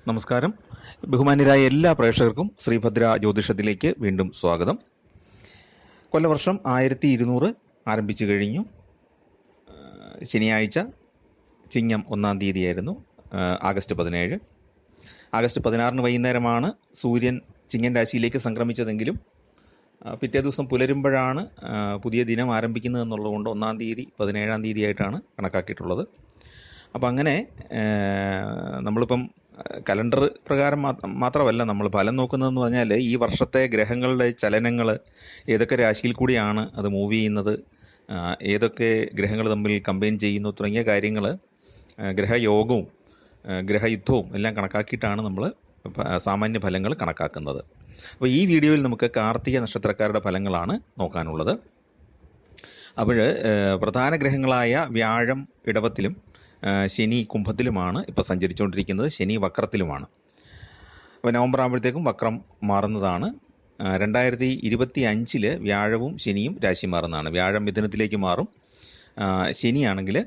നമസ്കാരം. ബഹുമാന്യരായ എല്ലാ പ്രേക്ഷകർക്കും ശ്രീഭദ്ര ജ്യോതിഷത്തിലേക്ക് വീണ്ടും സ്വാഗതം. കൊല്ലവർഷം 1200 ആരംഭിച്ചു കഴിഞ്ഞു. ശനിയാഴ്ച ചിങ്ങം 1-ാം തീയതിയായിരുന്നു, ആഗസ്റ്റ് 17. ആഗസ്റ്റ് 16 വൈകുന്നേരമാണ് സൂര്യൻ ചിങ്ങൻ രാശിയിലേക്ക് സംക്രമിച്ചതെങ്കിലും പിറ്റേ ദിവസം പുലരുമ്പോഴാണ് പുതിയ ദിനം ആരംഭിക്കുന്നത് എന്നുള്ളതുകൊണ്ട് 1-ാം തീയതി 17-ാം തീയതി ആയിട്ടാണ് കണക്കാക്കിയിട്ടുള്ളത്. അപ്പം അങ്ങനെ നമ്മളിപ്പം കലണ്ടർ പ്രകാരം മാത്രമല്ല നമ്മൾ ഫലം നോക്കുന്നതെന്ന് പറഞ്ഞാൽ ഈ വർഷത്തെ ഗ്രഹങ്ങളുടെ ചലനങ്ങൾ ഏതൊക്കെ രാശിയിൽ കൂടിയാണ് അത് മൂവ് ചെയ്യുന്നത്, ഏതൊക്കെ ഗ്രഹങ്ങൾ തമ്മിൽ കമ്പൈൻ ചെയ്യുന്നു തുടങ്ങിയ കാര്യങ്ങൾ, ഗ്രഹയോഗവും ഗ്രഹയുദ്ധവും എല്ലാം കണക്കാക്കിയിട്ടാണ് നമ്മൾ സാമാന്യ ഫലങ്ങൾ കണക്കാക്കുന്നത്. അപ്പോൾ ഈ വീഡിയോയിൽ നമുക്ക് കാർത്തിക നക്ഷത്രക്കാരുടെ ഫലങ്ങളാണ് നോക്കാനുള്ളത്. അപ്പോൾ പ്രധാന ഗ്രഹങ്ങളായ വ്യാഴം ഇടവത്തിലും ശനി കുംഭത്തിലുമാണ് ഇപ്പോൾ സഞ്ചരിച്ചുകൊണ്ടിരിക്കുന്നത്. ശനി വക്രത്തിലുമാണ്. അപ്പോൾ നവംബർ ആകുമ്പോഴത്തേക്കും വക്രം മാറുന്നതാണ്. 2025 വ്യാഴവും ശനിയും രാശി മാറുന്നതാണ്. വ്യാഴം മിഥുനത്തിലേക്ക് മാറും, ശനിയാണെങ്കിൽ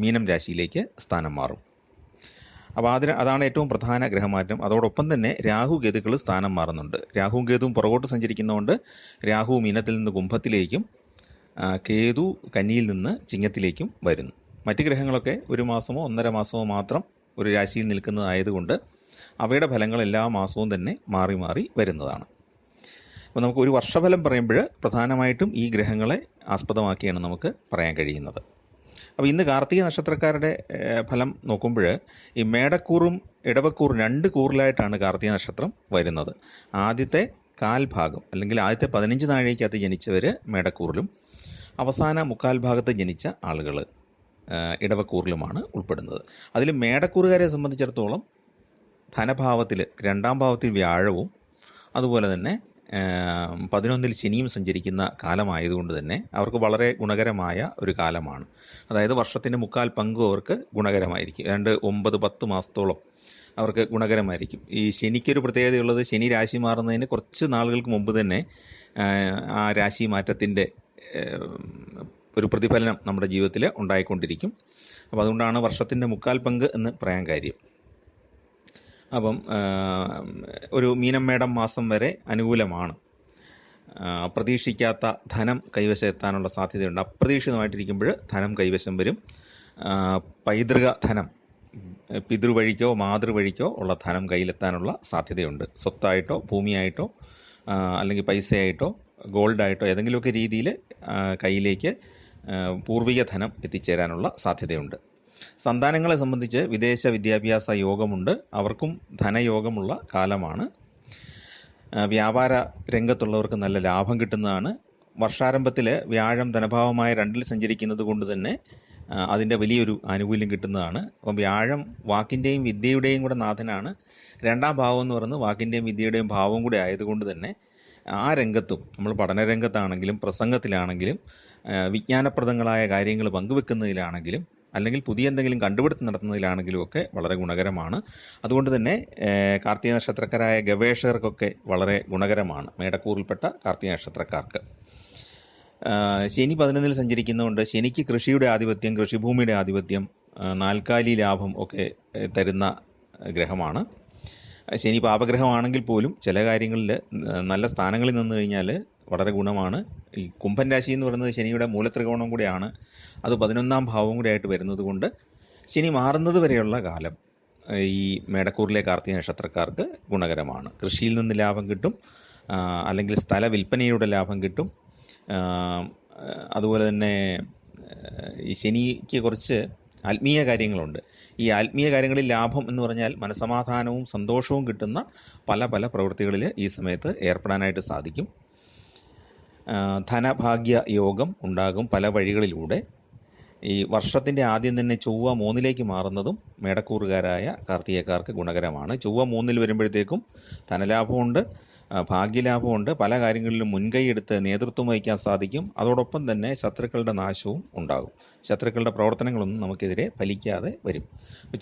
മീനം രാശിയിലേക്ക് സ്ഥാനം മാറും. അപ്പോൾ അതാണ് ഏറ്റവും പ്രധാന ഗ്രഹമാറ്റം. അതോടൊപ്പം തന്നെ രാഹു കേതുക്കൾ സ്ഥാനം മാറുന്നുണ്ട്. രാഹുവും കേതുവും പുറകോട്ട് സഞ്ചരിക്കുന്നതുകൊണ്ട് രാഹു മീനത്തിൽ നിന്ന് കുംഭത്തിലേക്കും കേതു കന്നിയിൽ നിന്ന് ചിങ്ങത്തിലേക്കും വരുന്നു. മറ്റ് ഗ്രഹങ്ങളൊക്കെ 1 മാസമോ 1.5 മാസമോ മാത്രം ഒരു രാശിയിൽ നിൽക്കുന്നതായതുകൊണ്ട് അവയുടെ ഫലങ്ങൾ എല്ലാ മാസവും തന്നെ മാറി മാറി വരുന്നതാണ്. അപ്പോൾ നമുക്ക് ഒരു വർഷഫലം പറയുമ്പോൾ പ്രധാനമായിട്ടും ഈ ഗ്രഹങ്ങളെ ആസ്പദമാക്കിയാണ് നമുക്ക് പറയാൻ കഴിയുന്നത്. അപ്പോൾ ഇന്ന് കാർത്തിക നക്ഷത്രക്കാരുടെ ഫലം നോക്കുമ്പോൾ ഈ മേടക്കൂറും ഇടവക്കൂറും 2 കൂറിലായിട്ടാണ് കാർത്തിക നക്ഷത്രം വരുന്നത്. ആദ്യത്തെ കാൽഭാഗം അല്ലെങ്കിൽ ആദ്യത്തെ 15 നാഴികയ്ക്കകത്ത് ജനിച്ചവർ മേടക്കൂറിലും അവസാന മുക്കാൽ ഭാഗത്ത് ജനിച്ച ആളുകൾ ഇടവക്കൂറിലുമാണ് ഉൾപ്പെടുന്നത്. അതിൽ മേടക്കൂറുകാരെ സംബന്ധിച്ചിടത്തോളം ധനഭാവത്തിൽ 2-ാം ഭാവത്തിൽ വ്യാഴവും അതുപോലെ തന്നെ 11-ൽ ശനിയും സഞ്ചരിക്കുന്ന കാലമായതുകൊണ്ട് തന്നെ അവർക്ക് വളരെ ഗുണകരമായ ഒരു കാലമാണ്. അതായത് വർഷത്തിൻ്റെ മുക്കാൽ പങ്കും അവർക്ക് ഗുണകരമായിരിക്കും. 9-10 മാസത്തോളം അവർക്ക് ഗുണകരമായിരിക്കും. ഈ ശനിക്കൊരു പ്രത്യേകതയുള്ളത്, ശനി രാശി മാറുന്നതിന് കുറച്ച് നാളുകൾക്ക് മുമ്പ് തന്നെ ആ രാശി മാറ്റത്തിൻ്റെ ഒരു പ്രതിഫലനം നമ്മുടെ ജീവിതത്തിൽ ഉണ്ടായിക്കൊണ്ടിരിക്കും. അപ്പോൾ അതുകൊണ്ടാണ് വർഷത്തിൻ്റെ മുക്കാൽ പങ്ക് എന്ന് പറയാൻ കാര്യം. അപ്പം ഒരു മീനം മേടം മാസം വരെ അനുകൂലമാണ്. പ്രതീക്ഷിക്കാത്ത ധനം കൈവശം എത്താനുള്ള സാധ്യതയുണ്ട്. അപ്രതീക്ഷിതമായിട്ടിരിക്കുമ്പോൾ ധനം കൈവശം വരും. പൈതൃക ധനം, പിതൃവഴിക്കോ മാതൃവഴിക്കോ ഉള്ള ധനം കയ്യിലെത്താനുള്ള സാധ്യതയുണ്ട്. സ്വത്തായിട്ടോ ഭൂമിയായിട്ടോ അല്ലെങ്കിൽ പൈസയായിട്ടോ ഗോൾഡായിട്ടോ ഏതെങ്കിലുമൊക്കെ രീതിയിൽ കയ്യിലേക്ക് പൂർവിക ധനം എത്തിച്ചേരാനുള്ള സാധ്യതയുണ്ട്. സന്താനങ്ങളെ സംബന്ധിച്ച് വിദേശ വിദ്യാഭ്യാസ യോഗമുണ്ട്. അവർക്കും ധനയോഗമുള്ള കാലമാണ്. വ്യാപാര രംഗത്തുള്ളവർക്ക് നല്ല ലാഭം കിട്ടുന്നതാണ്. വർഷാരംഭത്തിൽ വ്യാഴം ധനഭാവമായ 2-ൽ സഞ്ചരിക്കുന്നത് കൊണ്ട് തന്നെ അതിൻ്റെ വലിയൊരു ആനുകൂല്യം കിട്ടുന്നതാണ്. അപ്പം വ്യാഴം വാക്കിൻ്റെയും വിദ്യയുടെയും കൂടെ നാഥനാണ്. 2-ാം ഭാവം എന്ന് പറയുന്നത് വാക്കിൻ്റെയും വിദ്യയുടെയും ഭാവം കൂടെ ആയതുകൊണ്ട് തന്നെ ആ രംഗത്തും, നമ്മൾ പഠനരംഗത്താണെങ്കിലും പ്രസംഗത്തിലാണെങ്കിലും വിജ്ഞാനപ്രദങ്ങളായ കാര്യങ്ങൾ പങ്കുവെക്കുന്നതിലാണെങ്കിലും അല്ലെങ്കിൽ പുതിയ എന്തെങ്കിലും കണ്ടുപിടുത്തം നടത്തുന്നതിലാണെങ്കിലും ഒക്കെ വളരെ ഗുണകരമാണ്. അതുകൊണ്ട് തന്നെ കാർത്തിക നക്ഷത്രക്കാരായ ഗവേഷകർക്കൊക്കെ വളരെ ഗുണകരമാണ്. മേടക്കൂറിൽപ്പെട്ട കാർത്തിക നക്ഷത്രക്കാർക്ക്. ശനി 11-ൽ സഞ്ചരിക്കുന്നതുകൊണ്ട് ശനിക്ക് കൃഷിയുടെ ആധിപത്യം, കൃഷിഭൂമിയുടെ ആധിപത്യം, നാൽക്കാലി ലാഭം ഒക്കെ തരുന്ന ഗ്രഹമാണ്. ശനി പാപഗ്രഹമാണെങ്കിൽ പോലും ചില കാര്യങ്ങളിൽ നല്ല സ്ഥാനങ്ങളിൽ നിന്ന് കഴിഞ്ഞാൽ വളരെ ഗുണമാണ്. ഈ കുംഭൻ രാശി എന്ന് പറയുന്നത് ശനിയുടെ മൂലത്രികോണം കൂടെയാണ്. അത് 11-ാം ഭാവം കൂടെ ആയിട്ട് വരുന്നത് കൊണ്ട് ശനി മാറുന്നത് വരെയുള്ള കാലം ഈ മേടക്കൂറിലെ കാർത്തിക നക്ഷത്രക്കാർക്ക് ഗുണകരമാണ്. കൃഷിയിൽ നിന്ന് ലാഭം കിട്ടും, അല്ലെങ്കിൽ സ്ഥല വിൽപ്പനയുടെ ലാഭം കിട്ടും. അതുപോലെ തന്നെ ഈ ശനിക്ക് കുറച്ച് ആത്മീയ കാര്യങ്ങളുണ്ട്. ഈ ആത്മീയ കാര്യങ്ങളിൽ ലാഭം എന്ന് പറഞ്ഞാൽ മനസമാധാനവും സന്തോഷവും കിട്ടുന്ന പല പല പ്രവൃത്തികളിൽ ഈ സമയത്ത് ഏർപ്പെടാനായിട്ട് സാധിക്കും. ധനഭാഗ്യ യോഗം ഉണ്ടാകും പല വഴികളിലൂടെ. ഈ വർഷത്തിൻ്റെ ആദ്യം തന്നെ ചൊവ്വ 3-ലേക്ക് മാറുന്നതും മേടക്കൂറുകാരായ കാർത്തികക്കാർക്ക് ഗുണകരമാണ്. ചൊവ്വ 3-ൽ വരുമ്പോഴത്തേക്കും ധനലാഭമുണ്ട്, ഭാഗ്യലാഭമുണ്ട്. പല കാര്യങ്ങളിലും മുൻകൈ എടുത്ത് നേതൃത്വം വഹിക്കാൻ സാധിക്കും. അതോടൊപ്പം തന്നെ ശത്രുക്കളുടെ നാശവും ഉണ്ടാകും. ശത്രുക്കളുടെ പ്രവർത്തനങ്ങളൊന്നും നമുക്കെതിരെ ഫലിക്കാതെ വരും.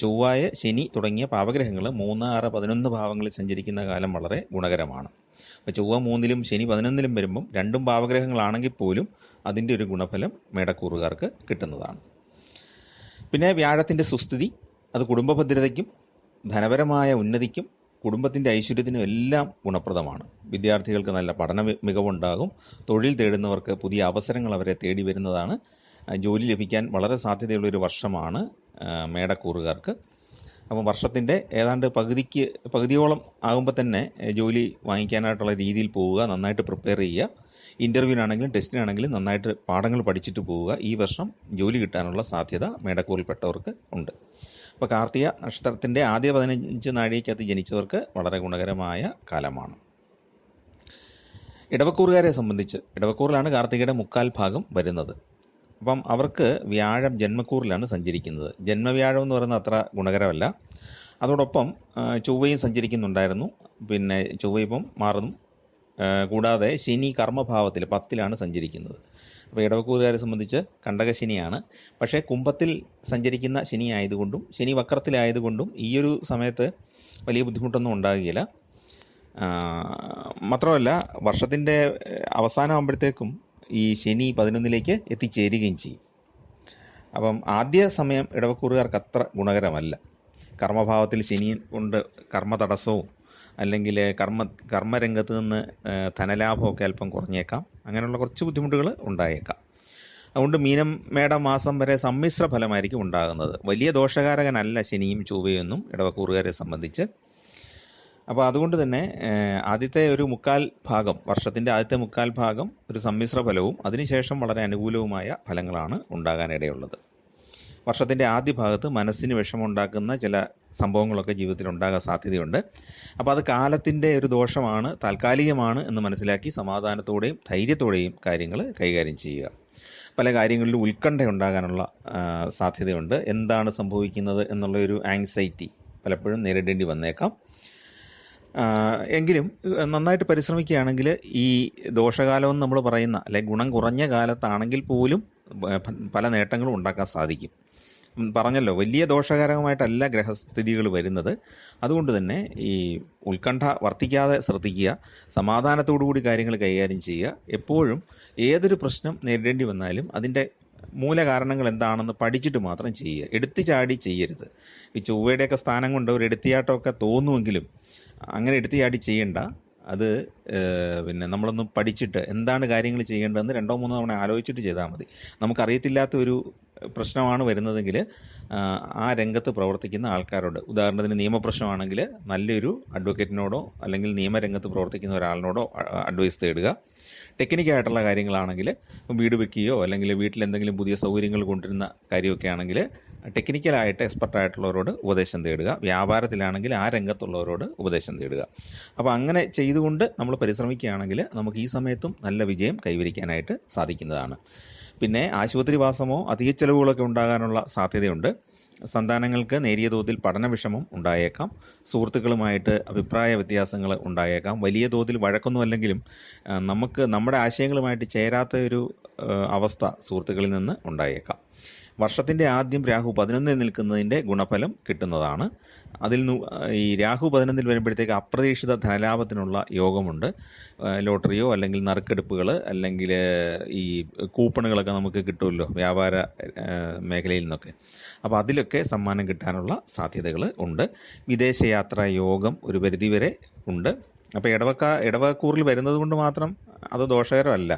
ചൊവ്വായ ശനി തുടങ്ങിയ പാപഗ്രഹങ്ങൾ 3, 6, 11 ഭാവങ്ങളിൽ സഞ്ചരിക്കുന്ന കാലം വളരെ ഗുണകരമാണ്. അപ്പോൾ ചൊവ്വ 3-ലും ശനി 11-ലും വരുമ്പം 2ഉം പാപഗ്രഹങ്ങളാണെങ്കിൽ പോലും അതിൻ്റെ ഒരു ഗുണഫലം മേടക്കൂറുകാർക്ക് കിട്ടുന്നതാണ്. പിന്നെ വ്യാഴത്തിൻ്റെ സുസ്ഥിതി അത് കുടുംബ ഭദ്രതയ്ക്കും ധനപരമായ ഉന്നതിക്കും കുടുംബത്തിൻ്റെ ഐശ്വര്യത്തിനും എല്ലാം ഗുണപ്രദമാണ്. വിദ്യാർത്ഥികൾക്ക് നല്ല പഠന മികവുണ്ടാകും. തൊഴിൽ തേടുന്നവർക്ക് പുതിയ അവസരങ്ങൾ അവരെ തേടി വരുന്നതാണ്. ജോലി ലഭിക്കാൻ വളരെ സാധ്യതയുള്ളൊരു വർഷമാണ് മേടക്കൂറുകാർക്ക്. അപ്പം വർഷത്തിൻ്റെ ഏതാണ്ട് പകുതിയോളം ആകുമ്പോൾ തന്നെ ജോലി വാങ്ങിക്കാനായിട്ടുള്ള രീതിയിൽ പോവുക, നന്നായിട്ട് പ്രിപ്പയർ ചെയ്യുക. ഇൻ്റർവ്യൂവിനാണെങ്കിലും ടെസ്റ്റിനാണെങ്കിലും നന്നായിട്ട് പാഠങ്ങൾ പഠിച്ചിട്ട് പോവുക. ഈ വർഷം ജോലി കിട്ടാനുള്ള സാധ്യത മേടക്കൂറിൽപ്പെട്ടവർക്ക് ഉണ്ട്. അപ്പോൾ കാർത്തിക നക്ഷത്രത്തിൻ്റെ ആദ്യ 15 നാഴികയ്ക്കകത്ത് ജനിച്ചവർക്ക് വളരെ ഗുണകരമായ കാലമാണ്. ഇടവക്കൂറുകാരെ സംബന്ധിച്ച്, ഇടവക്കൂറിലാണ് കാർത്തികയുടെ 1/4 ഭാഗം വരുന്നത്. അപ്പം അവർക്ക് വ്യാഴം ജന്മക്കൂറിലാണ് സഞ്ചരിക്കുന്നത്. ജന്മവ്യാഴം എന്ന് പറയുന്നത് അത്ര ഗുണകരമല്ല. അതോടൊപ്പം ചൊവ്വയും സഞ്ചരിക്കുന്നുണ്ടായിരുന്നു. പിന്നെ ചൊവ്വ ഇപ്പം മാറുന്നു. കൂടാതെ ശനി കർമ്മഭാവത്തിൽ 10ലാണ് സഞ്ചരിക്കുന്നത്. അപ്പോൾ ഇടവക്കൂറുകാരെ സംബന്ധിച്ച് കണ്ടകശനിയാണ്. പക്ഷേ കുംഭത്തിൽ സഞ്ചരിക്കുന്ന ശനി ആയതുകൊണ്ടും ശനി വക്രത്തിലായതുകൊണ്ടും ഈയൊരു സമയത്ത് വലിയ ബുദ്ധിമുട്ടൊന്നും ഉണ്ടാകുകയില്ല. മാത്രമല്ല വർഷത്തിൻ്റെ അവസാനമാകുമ്പോഴത്തേക്കും ഈ ശനി 11ലേക്ക് എത്തിച്ചേരുകയും ചെയ്യും. അപ്പം ആദ്യ സമയം ഇടവക്കൂറുകാർക്ക് അത്ര ഗുണകരമല്ല. കർമ്മഭാവത്തിൽ ശനി കൊണ്ട് കർമ്മ തടസ്സവും അല്ലെങ്കിൽ കർമ്മരംഗത്ത് നിന്ന് ധനലാഭമൊക്കെ അല്പം കുറഞ്ഞേക്കാം. അങ്ങനെയുള്ള കുറച്ച് ബുദ്ധിമുട്ടുകൾ ഉണ്ടായേക്കാം. അതുകൊണ്ട് മീനം മേടം മാസം വരെ സമ്മിശ്ര ഫലമായിരിക്കും ഉണ്ടാകുന്നത്. വലിയ ദോഷകാരകനല്ല ശനിയും ചൊവ്വയൊന്നും ഇടവക്കൂറുകാരെ സംബന്ധിച്ച്. അപ്പോൾ അതുകൊണ്ട് തന്നെ ആദ്യത്തെ ഒരു 1/4 ഭാഗം, വർഷത്തിൻ്റെ ആദ്യത്തെ 1/4 ഭാഗം ഒരു സമ്മിശ്ര ഫലവും അതിനുശേഷം വളരെ അനുകൂലവുമായ ഫലങ്ങളാണ് ഉണ്ടാകാനിടയുള്ളത്. വർഷത്തിൻ്റെ ആദ്യ ഭാഗത്ത് മനസ്സിന് വിഷമമുണ്ടാക്കുന്ന ചില സംഭവങ്ങളൊക്കെ ജീവിതത്തിൽ ഉണ്ടാകാൻ സാധ്യതയുണ്ട്. അപ്പോൾ അത് കാലത്തിൻ്റെ ഒരു ദോഷമാണ്, താൽക്കാലികമാണ് എന്ന് മനസ്സിലാക്കി സമാധാനത്തോടെയും ധൈര്യത്തോടെയും കാര്യങ്ങൾ കൈകാര്യം ചെയ്യുക. പല കാര്യങ്ങളിലും ഉത്കണ്ഠ ഉണ്ടാകാനുള്ള സാധ്യതയുണ്ട്. എന്താണ് സംഭവിക്കുന്നത് എന്നുള്ള ഒരു ആങ്സൈറ്റി പലപ്പോഴും നേരിടേണ്ടി വന്നേക്കാം. എങ്കിലും നന്നായിട്ട് പരിശ്രമിക്കുകയാണെങ്കിൽ ഈ ദോഷകാലമെന്ന് നമ്മൾ പറയുന്ന അല്ലെങ്കിൽ ഗുണം കുറഞ്ഞ കാലത്താണെങ്കിൽ പോലും പല നേട്ടങ്ങളും ഉണ്ടാക്കാൻ സാധിക്കും. പറഞ്ഞല്ലോ, വലിയ ദോഷകരമായിട്ടല്ല ഗ്രഹസ്ഥിതികൾ വരുന്നത്. അതുകൊണ്ട് തന്നെ ഈ ഉത്കണ്ഠ വർദ്ധിക്കാതെ ശ്രദ്ധിക്കുക, സമാധാനത്തോടുകൂടി കാര്യങ്ങൾ കൈകാര്യം ചെയ്യുക. എപ്പോഴും ഏതൊരു പ്രശ്നം നേരിടേണ്ടി വന്നാലും അതിൻ്റെ മൂലകാരണങ്ങൾ എന്താണെന്ന് പഠിച്ചിട്ട് മാത്രം ചെയ്യുക. എടുത്തു ചാടി ചെയ്യരുത്. ഈ ചൊവ്വയുടെയൊക്കെ സ്ഥാനം കൊണ്ട് ഒരു എടുത്തിയാട്ടമൊക്കെ തോന്നുമെങ്കിലും അങ്ങനെ എടുത്തു ചാടി ചെയ്യണ്ട. അത് പിന്നെ നമ്മളൊന്ന് പഠിച്ചിട്ട് എന്താണ് കാര്യങ്ങൾ ചെയ്യേണ്ടതെന്ന് 2-3 തവണ ആലോചിച്ചിട്ട് ചെയ്താൽ മതി. നമുക്കറിയത്തില്ലാത്ത ഒരു പ്രശ്നമാണ് വരുന്നതെങ്കിൽ ആ രംഗത്ത് പ്രവർത്തിക്കുന്ന ആൾക്കാരോട്, ഉദാഹരണത്തിന് നിയമപ്രശ്നമാണെങ്കിൽ നല്ലൊരു അഡ്വക്കേറ്റിനോടോ അല്ലെങ്കിൽ നിയമരംഗത്ത് പ്രവർത്തിക്കുന്ന ഒരാളിനോടോ അഡ്വൈസ് തേടുക. ടെക്നിക്കായിട്ടുള്ള കാര്യങ്ങളാണെങ്കിൽ വീട് വെക്കുകയോ അല്ലെങ്കിൽ വീട്ടിൽ എന്തെങ്കിലും പുതിയ സൗകര്യങ്ങൾ കൊണ്ടുവരുന്ന കാര്യമൊക്കെ ആണെങ്കിൽ ടെക്നിക്കലായിട്ട് എക്സ്പെർട്ടായിട്ടുള്ളവരോട് ഉപദേശം തേടുക. വ്യാപാരത്തിലാണെങ്കിൽ ആ രംഗത്തുള്ളവരോട് ഉപദേശം തേടുക. അപ്പോൾ അങ്ങനെ ചെയ്തുകൊണ്ട് നമ്മൾ പരിശ്രമിക്കുകയാണെങ്കിൽ നമുക്ക് ഈ സമയത്തും നല്ല വിജയം കൈവരിക്കാനായിട്ട് സാധിക്കുന്നതാണ്. പിന്നെ ആശുപത്രിവാസമോ അധിക ചെലവുകളൊക്കെ ഉണ്ടാകാനുള്ള സാധ്യതയുണ്ട്. സന്താനങ്ങൾക്ക് നേരിയ തോതിൽ പഠനവിഷമം ഉണ്ടായേക്കാം. സുഹൃത്തുക്കളുമായിട്ട് അഭിപ്രായ വ്യത്യാസങ്ങൾ ഉണ്ടായേക്കാം. വലിയ തോതിൽ വഴക്കൊന്നുമല്ലെങ്കിലും നമുക്ക് നമ്മുടെ ആശയങ്ങളുമായിട്ട് ചേരാത്ത ഒരു അവസ്ഥ സുഹൃത്തുക്കളിൽ നിന്ന് ഉണ്ടായേക്കാം. വർഷത്തിൻ്റെ ആദ്യം രാഹു 11ൽ നിൽക്കുന്നതിൻ്റെ ഗുണഫലം കിട്ടുന്നതാണ്. ഈ രാഹു 11ൽ വരുമ്പോഴത്തേക്ക് അപ്രതീക്ഷിത ധനലാഭത്തിനുള്ള യോഗമുണ്ട്. ലോട്ടറിയോ അല്ലെങ്കിൽ നറുക്കെടുപ്പുകൾ അല്ലെങ്കിൽ ഈ കൂപ്പണുകളൊക്കെ നമുക്ക് കിട്ടുമല്ലോ വ്യാപാര മേഖലയിൽ നിന്നൊക്കെ. അപ്പോൾ അതിലൊക്കെ സമ്മാനം കിട്ടാനുള്ള സാധ്യതകൾ ഉണ്ട്. വിദേശയാത്രാ യോഗം ഒരു പരിധിവരെ ഉണ്ട്. അപ്പോൾ ഇടവക്കൂറിൽ വരുന്നത് കൊണ്ട് മാത്രം അത് ദോഷകരമല്ല,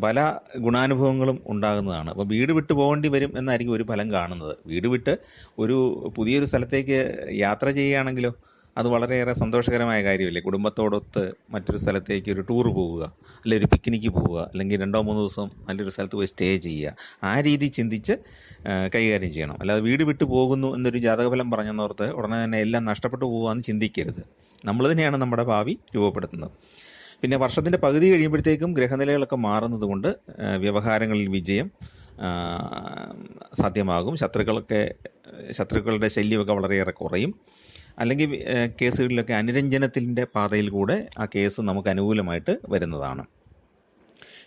പല ഗുണാനുഭവങ്ങളും ഉണ്ടാകുന്നതാണ്. അപ്പോൾ വീട് വിട്ട് പോകേണ്ടി വരും എന്നായിരിക്കും ഒരു ഫലം കാണുന്നത്. വീട് വിട്ട് ഒരു പുതിയൊരു സ്ഥലത്തേക്ക് യാത്ര ചെയ്യുകയാണെങ്കിലോ അത് വളരെയേറെ സന്തോഷകരമായ കാര്യമല്ലേ. കുടുംബത്തോടൊത്ത് മറ്റൊരു സ്ഥലത്തേക്ക് ഒരു ടൂർ പോവുക, അല്ലെങ്കിൽ ഒരു പിക്നിക്ക് പോവുക, അല്ലെങ്കിൽ 2-3 ദിവസം നല്ലൊരു സ്ഥലത്ത് പോയി സ്റ്റേ ചെയ്യുക. ആ രീതി ചിന്തിച്ച് കൈകാര്യം ചെയ്യണം. അല്ലാതെ വീട് വിട്ട് പോകുന്നു എന്നൊരു ജാതകഫലം പറഞ്ഞെന്നോർത്ത് ഉടനെ തന്നെ എല്ലാം നഷ്ടപ്പെട്ടു പോകുകയെന്ന് ചിന്തിക്കരുത്. നമ്മൾ തന്നെയാണ് നമ്മുടെ ഭാവി രൂപപ്പെടുത്തുന്നത്. പിന്നെ വർഷത്തിൻ്റെ പകുതി കഴിയുമ്പോഴത്തേക്കും ഗ്രഹനിലകളൊക്കെ മാറുന്നത് കൊണ്ട് വ്യവഹാരങ്ങളിൽ വിജയം സാധ്യമാകും. ശത്രുക്കളുടെ ശല്യമൊക്കെ വളരെയേറെ കുറയും. അല്ലെങ്കിൽ കേസുകളിലൊക്കെ അനുരഞ്ജനത്തിൻ്റെ പാതയിൽ കൂടെ ആ കേസ് നമുക്ക് അനുകൂലമായിട്ട് വരുന്നതാണ്.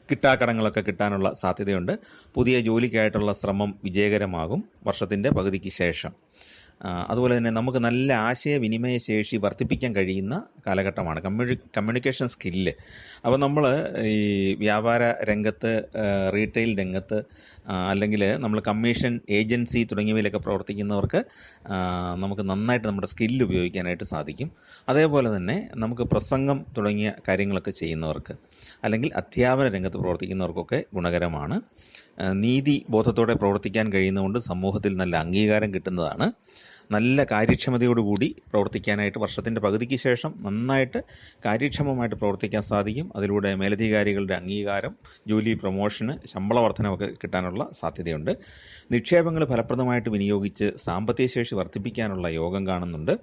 കിട്ടാക്കടങ്ങളൊക്കെ കിട്ടാനുള്ള സാധ്യതയുണ്ട്. പുതിയ ജോലിക്കായിട്ടുള്ള ശ്രമം വിജയകരമാകും വർഷത്തിൻ്റെ പകുതിക്ക് ശേഷം. അതുപോലെ തന്നെ നമുക്ക് നല്ല ആശയവിനിമയ ശേഷി വർദ്ധിപ്പിക്കാൻ കഴിയുന്ന കാലഘട്ടമാണ് കമ്മ്യൂണിക്കേഷൻ സ്കില്ല്. അപ്പോൾ നമ്മൾ ഈ വ്യാപാര രംഗത്ത്, റീറ്റെയിൽ രംഗത്ത്, അല്ലെങ്കിൽ നമ്മൾ കമ്മീഷൻ ഏജൻസി തുടങ്ങിയവയിലൊക്കെ പ്രവർത്തിക്കുന്നവർക്ക് നമുക്ക് നന്നായിട്ട് നമ്മുടെ സ്കില്ല് ഉപയോഗിക്കാനായിട്ട് സാധിക്കും. അതേപോലെ തന്നെ നമുക്ക് പ്രസംഗം തുടങ്ങിയ കാര്യങ്ങളൊക്കെ ചെയ്യുന്നവർക്ക്, അല്ലെങ്കിൽ അധ്യാപന രംഗത്ത് പ്രവർത്തിക്കുന്നവർക്കൊക്കെ ഗുണകരമാണ്. നീതി ബോധത്തോടെ പ്രവർത്തിക്കാൻ കഴിയുന്നതുകൊണ്ട് സമൂഹത്തിൽ നല്ല അംഗീകാരം കിട്ടുന്നതാണ്. നല്ല കാര്യക്ഷമതയോടുകൂടി പ്രവർത്തിക്കാനായിട്ട് വർഷത്തിൻ്റെ പകുതിക്ക് ശേഷം നന്നായിട്ട് കാര്യക്ഷമമായിട്ട് പ്രവർത്തിക്കാൻ സാധിക്കും. അതിലൂടെ മേലധികാരികളുടെ അംഗീകാരം, ജോലി പ്രൊമോഷന്, ശമ്പള വർധനമൊക്കെ കിട്ടാനുള്ള സാധ്യതയുണ്ട്. നിക്ഷേപങ്ങൾ ഫലപ്രദമായിട്ട് വിനിയോഗിച്ച് സാമ്പത്തിക ശേഷി വർദ്ധിപ്പിക്കാനുള്ള യോഗം കാണുന്നുണ്ട്.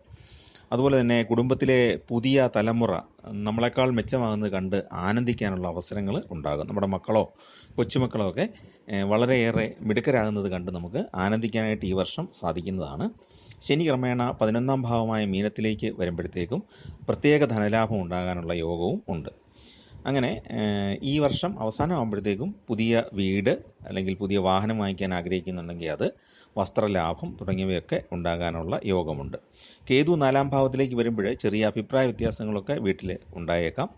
അതുപോലെ തന്നെ കുടുംബത്തിലെ പുതിയ തലമുറ നമ്മളെക്കാൾ മെച്ചമാകുന്നത് കണ്ട് ആനന്ദിക്കാനുള്ള അവസരങ്ങൾ ഉണ്ടാകും. നമ്മുടെ മക്കളോ കൊച്ചുമക്കളോ ഒക്കെ വളരെയേറെ മിടുക്കരാകുന്നത് കണ്ട് നമുക്ക് ആനന്ദിക്കാനായിട്ട് ഈ വർഷം സാധിക്കുന്നതാണ്. ശനി ക്രമേണ 11ാം ഭാവമായ മീനത്തിലേക്ക് വരുമ്പോഴത്തേക്കും പ്രത്യേക ധനലാഭം ഉണ്ടാകാനുള്ള യോഗവും ഉണ്ട്. അങ്ങനെ ഈ വർഷം അവസാനമാകുമ്പോഴത്തേക്കും പുതിയ വീട് അല്ലെങ്കിൽ പുതിയ വാഹനം വാങ്ങിക്കാൻ ആഗ്രഹിക്കുന്നുണ്ടെങ്കിൽ അത്, വസ്ത്രലാഭം തുടങ്ങിയവയൊക്കെ ഉണ്ടാകാനുള്ള യോഗമുണ്ട്. കേതു 4ാം ഭാവത്തിലേക്ക് വരുമ്പോൾ ചെറിയ അഭിപ്രായ വ്യത്യാസങ്ങളൊക്കെ വീട്ടിൽ ഉണ്ടായേക്കാം.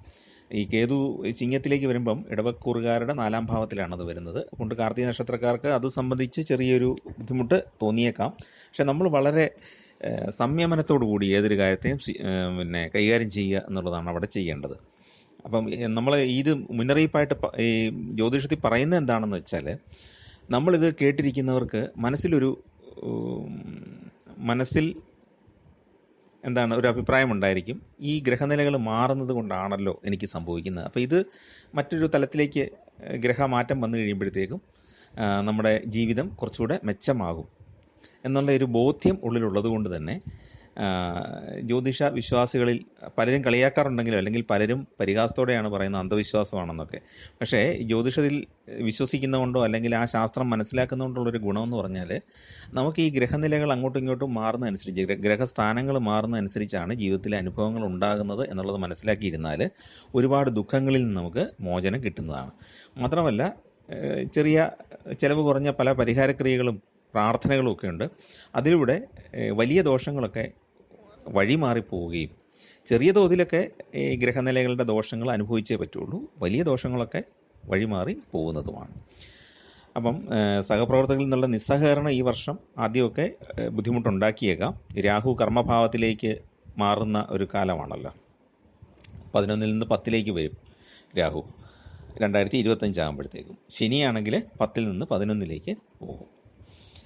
ഈ കേതു ചിങ്ങത്തിലേക്ക് വരുമ്പം ഇടവക്കൂറുകാരുടെ 4ാം ഭാവത്തിലാണത് വരുന്നത്. അതുകൊണ്ട് കാർത്തിക നക്ഷത്രക്കാർക്ക് അത് സംബന്ധിച്ച് ചെറിയൊരു ബുദ്ധിമുട്ട് തോന്നിയേക്കാം. പക്ഷെ നമ്മൾ വളരെ സംയമനത്തോടു കൂടി ഏതൊരു കാര്യത്തെയും കൈകാര്യം ചെയ്യുക എന്നുള്ളതാണ് അവിടെ ചെയ്യേണ്ടത്. അപ്പം നമ്മൾ ഇത് മുന്നറിയിപ്പായിട്ട് ഈ ജ്യോതിഷത്തിൽ പറയുന്നത് എന്താണെന്ന് വെച്ചാൽ, നമ്മളിത് കേട്ടിരിക്കുന്നവർക്ക് മനസ്സിൽ ഒരു അഭിപ്രായം ഉണ്ടായിരിക്കും, ഈ ഗ്രഹനിലകൾ മാറുന്നത് കൊണ്ടാണല്ലോ എനിക്ക് സംഭവിക്കുന്നത്. അപ്പോൾ ഇത് മറ്റൊരു തലത്തിലേക്ക് ഗ്രഹമാറ്റം വന്നു കഴിയുമ്പോഴത്തേക്കും നമ്മുടെ ജീവിതം കുറച്ചുകൂടെ മെച്ചമാകും എന്നുള്ള ഒരു ബോധ്യം ഉള്ളിലുള്ളത് കൊണ്ട് തന്നെ ജ്യോതിഷ വിശ്വാസികളിൽ പലരും കളിയാക്കാറുണ്ടെങ്കിലും, അല്ലെങ്കിൽ പലരും പരിഹാസത്തോടെയാണ് പറയുന്നത് അന്ധവിശ്വാസമാണെന്നൊക്കെ. പക്ഷേ ജ്യോതിഷത്തിൽ വിശ്വസിക്കുന്നതുകൊണ്ടോ അല്ലെങ്കിൽ ആ ശാസ്ത്രം മനസ്സിലാക്കുന്നതുകൊണ്ടുള്ളൊരു ഗുണമെന്ന് പറഞ്ഞാൽ, നമുക്ക് ഈ ഗ്രഹനിലകൾ അങ്ങോട്ടും ഇങ്ങോട്ടും മാറുന്നതനുസരിച്ച്, ഗ്രഹസ്ഥാനങ്ങൾ മാറുന്നതനുസരിച്ചാണ് ജീവിതത്തിലെ അനുഭവങ്ങൾ ഉണ്ടാകുന്നത് എന്നുള്ളത് മനസ്സിലാക്കിയിരുന്നാൽ ഒരുപാട് ദുഃഖങ്ങളിൽ നിന്ന് നമുക്ക് മോചനം കിട്ടുന്നതാണ്. മാത്രമല്ല, ചെറിയ ചിലവ് കുറഞ്ഞ പല പരിഹാരക്രിയകളും പ്രാർത്ഥനകളും ഒക്കെ ഉണ്ട്. അതിലൂടെ വലിയ ദോഷങ്ങളൊക്കെ വഴിമാറിപ്പോവുകയും, ചെറിയ തോതിലൊക്കെ ഈ ഗ്രഹനിലകളുടെ ദോഷങ്ങൾ അനുഭവിച്ചേ പറ്റുള്ളൂ, വലിയ ദോഷങ്ങളൊക്കെ വഴിമാറി പോകുന്നതുമാണ്. അപ്പം സഹപ്രവർത്തകരിൽ നിന്നുള്ള നിസ്സഹകരണം ഈ വർഷം ആദ്യമൊക്കെ ബുദ്ധിമുട്ടുണ്ടാക്കിയേക്കാം. രാഹു കർമ്മഭാവത്തിലേക്ക് മാറുന്ന ഒരു കാലമാണല്ലോ. 11-ൽ നിന്ന് 10ലേക്ക് വരും രാഹു 2025 ആകുമ്പോഴത്തേക്കും. ശനിയാണെങ്കിൽ 10-ൽ നിന്ന് 11ലേക്ക് പോകും.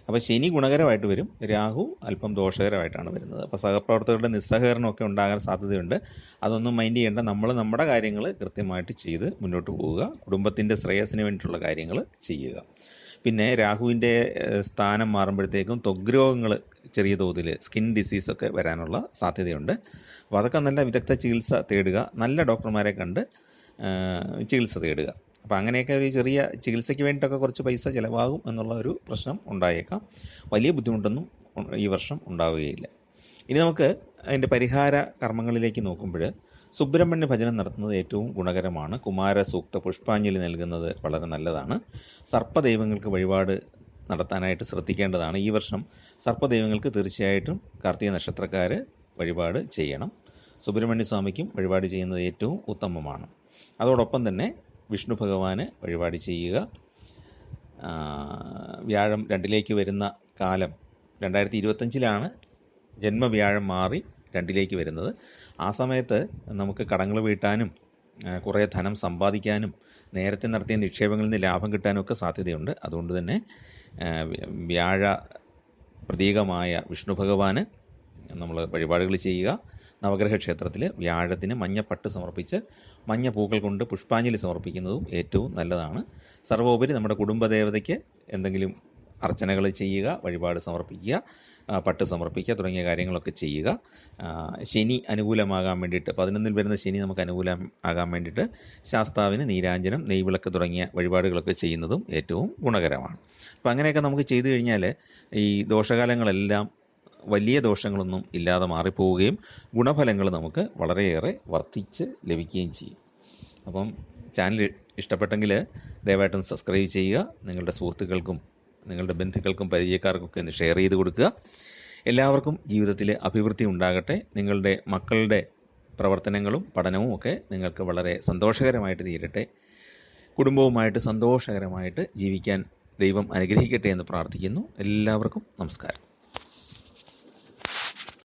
അപ്പോൾ ശനി ഗുണകരമായിട്ട് വരും, രാഹു അല്പം ദോഷകരമായിട്ടാണ് വരുന്നത്. അപ്പോൾ സഹപ്രവർത്തകരുടെ നിസ്സഹകരണമൊക്കെ ഉണ്ടാകാൻ സാധ്യതയുണ്ട്. അതൊന്നും മൈൻഡ് ചെയ്യേണ്ട. നമ്മൾ നമ്മുടെ കാര്യങ്ങൾ കൃത്യമായിട്ട് ചെയ്ത് മുന്നോട്ട് പോവുക, കുടുംബത്തിൻ്റെ ശ്രേയസ്സിന് വേണ്ടിയിട്ടുള്ള കാര്യങ്ങൾ ചെയ്യുക. പിന്നെ രാഹുവിൻ്റെ സ്ഥാനം മാറുമ്പോഴത്തേക്കും ത്വഗ് രോഗങ്ങൾ ചെറിയ തോതിൽ, സ്കിൻ ഡിസീസൊക്കെ വരാനുള്ള സാധ്യതയുണ്ട്. അപ്പോൾ അതൊക്കെ നല്ല വിദഗ്ധ ചികിത്സ തേടുക, നല്ല ഡോക്ടർമാരെ കണ്ട് ചികിത്സ തേടുക. അപ്പോൾ അങ്ങനെയൊക്കെ ഒരു ചെറിയ ചികിത്സയ്ക്ക് വേണ്ടിയിട്ടൊക്കെ കുറച്ച് പൈസ ചിലവാകും എന്നുള്ള ഒരു പ്രശ്നം ഉണ്ടായേക്കാം. വലിയ ബുദ്ധിമുട്ടൊന്നും ഈ വർഷം ഉണ്ടാവുകയില്ല. ഇനി നമുക്ക് അതിൻ്റെ പരിഹാര കർമ്മങ്ങളിലേക്ക് നോക്കുമ്പോൾ, സുബ്രഹ്മണ്യ ഭജനം നടത്തുന്നത് ഏറ്റവും ഗുണകരമാണ്. കുമാര സൂക്ത പുഷ്പാഞ്ജലി നൽകുന്നത് വളരെ നല്ലതാണ്. സർപ്പദൈവങ്ങൾക്ക് വഴിപാട് നടത്താനായിട്ട് ശ്രദ്ധിക്കേണ്ടതാണ്. ഈ വർഷം സർപ്പദൈവങ്ങൾക്ക് തീർച്ചയായിട്ടും കാർത്തിക നക്ഷത്രക്കാർ വഴിപാട് ചെയ്യണം. സുബ്രഹ്മണ്യ സ്വാമിക്കും വഴിപാട് ചെയ്യുന്നത് ഏറ്റവും ഉത്തമമാണ്. അതോടൊപ്പം തന്നെ വിഷ്ണു ഭഗവാന് വഴിപാട് ചെയ്യുക. വ്യാഴം 2ലേക്ക് വരുന്ന കാലം 2025-ലാണ് ജന്മവ്യാഴം മാറി 2ലേക്ക് വരുന്നത്. ആ സമയത്ത് നമുക്ക് കടങ്ങൾ വീട്ടാനും കുറേ ധനം സമ്പാദിക്കാനും നേരത്തെ നടത്തിയ നിക്ഷേപങ്ങളിൽ നിന്ന് ലാഭം കിട്ടാനും ഒക്കെ സാധ്യതയുണ്ട്. അതുകൊണ്ട് തന്നെ വ്യാഴ പ്രതീകമായ വിഷ്ണു ഭഗവാന് നമ്മൾ വഴിപാടുകൾ ചെയ്യുക. നവഗ്രഹ ക്ഷേത്രത്തിൽ വ്യാഴത്തിന് മഞ്ഞപ്പട്ട് സമർപ്പിച്ച് മഞ്ഞ പൂക്കൾ കൊണ്ട് പുഷ്പാഞ്ജലി സമർപ്പിക്കുന്നതും ഏറ്റവും നല്ലതാണ്. സർവോപരി നമ്മുടെ കുടുംബദേവതയ്ക്ക് എന്തെങ്കിലും അർച്ചനകൾ ചെയ്യുക, വഴിപാട് സമർപ്പിക്കുക, പട്ട് സമർപ്പിക്കുക തുടങ്ങിയ കാര്യങ്ങളൊക്കെ ചെയ്യുക. ശനി അനുകൂലമാകാൻ വേണ്ടിയിട്ട്, 11-ൽ വരുന്ന ശനി നമുക്ക് അനുകൂലമാകാൻ വേണ്ടിയിട്ട് ശാസ്താവിന് നീരാഞ്ജനം, നെയ്വിളക്ക് തുടങ്ങിയ വഴിപാടുകളൊക്കെ ചെയ്യുന്നതും ഏറ്റവും ഗുണകരമാണ്. അപ്പോൾ അങ്ങനെയൊക്കെ നമുക്ക് ചെയ്തു കഴിഞ്ഞാൽ ഈ ദോഷകാലങ്ങളെല്ലാം വലിയ ദോഷങ്ങളൊന്നും ഇല്ലാതെ മാറിപ്പോവുകയും ഗുണഫലങ്ങൾ നമുക്ക് വളരെയേറെ വർദ്ധിച്ച് ലഭിക്കുകയും ചെയ്യും. അപ്പം ചാനൽ ഇഷ്ടപ്പെട്ടെങ്കിൽ ദയവായിട്ടും സബ്സ്ക്രൈബ് ചെയ്യുക. നിങ്ങളുടെ സുഹൃത്തുക്കൾക്കും നിങ്ങളുടെ ബന്ധുക്കൾക്കും പരിചയക്കാർക്കൊക്കെ ഒന്ന് ഷെയർ ചെയ്ത് കൊടുക്കുക. എല്ലാവർക്കും ജീവിതത്തിൽ അഭിവൃദ്ധി ഉണ്ടാകട്ടെ. നിങ്ങളുടെ മക്കളുടെ പ്രവർത്തനങ്ങളും പഠനവും ഒക്കെ നിങ്ങൾക്ക് വളരെ സന്തോഷകരമായിട്ട് തീരട്ടെ. കുടുംബവുമായിട്ട് സന്തോഷകരമായിട്ട് ജീവിക്കാൻ ദൈവം അനുഗ്രഹിക്കട്ടെ എന്ന് പ്രാർത്ഥിക്കുന്നു. എല്ലാവർക്കും നമസ്കാരം.